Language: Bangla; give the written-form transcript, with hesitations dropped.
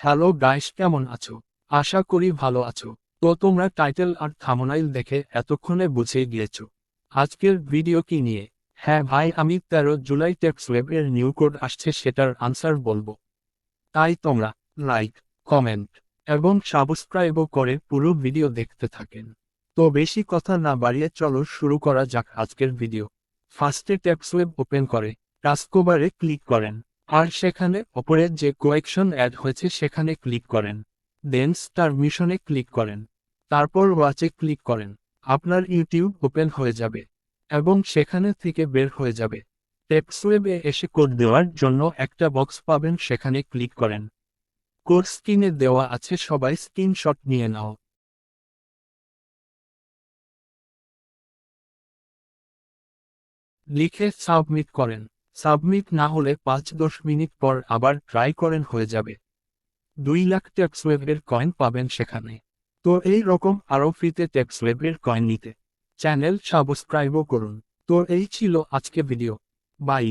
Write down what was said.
হ্যালো গাইস, কেমন আছো? আশা করি ভালো আছো। তো তোমরা টাইটেল আর থাম্বনেইল দেখে এতক্ষণে বুঝে গিয়েছো আজকের ভিডিও কি নিয়ে। হ্যাঁ ভাই, আমি 13 জুলাই টেক্সওয়েব এর নিউ কোড আসছে সেটার আনসার বলবো। তাই তোমরা লাইক, কমেন্ট এবং সাবস্ক্রাইবও করে পুরো ভিডিও দেখতে থাকেন। তো বেশি কথা না বাড়িয়ে চলো শুরু করা যাক আজকের ভিডিও। ফার্স্টে টেক্সওয়েব ওপেন করে টাস্কবারে ক্লিক করেন, আর সেখানে ওপরে যে কোয়েকশন অ্যাড হয়েছে সেখানে ক্লিক করেন। দেন স্টার মিশনে ক্লিক করেন, তারপর ওয়াচে ক্লিক করেন। আপনার ইউটিউব ওপেন হয়ে যাবে এবং সেখানে থেকে বের হয়ে যাবে। টেক্সওয়েবে এসে কোড দেওয়ার জন্য একটা বক্স পাবেন, সেখানে ক্লিক করেন। কোড স্ক্রিনে দেওয়া আছে, সবাই স্ক্রিনশট নিয়ে নাও। লিখে সাবমিট করেন। সাবমিট না হলে 5-10 মিনিট পর আবার ট্রাই করেন, হয়ে যাবে। 2 লাখ টেক্সওয়েবের কয়েন পাবেন সেখানে। তো এই রকম আরও ফ্রিতে টেক্সওয়েবের কয়েন নিতে চ্যানেল সাবস্ক্রাইবও করুন। তো এই ছিল আজকে ভিডিও। বাই।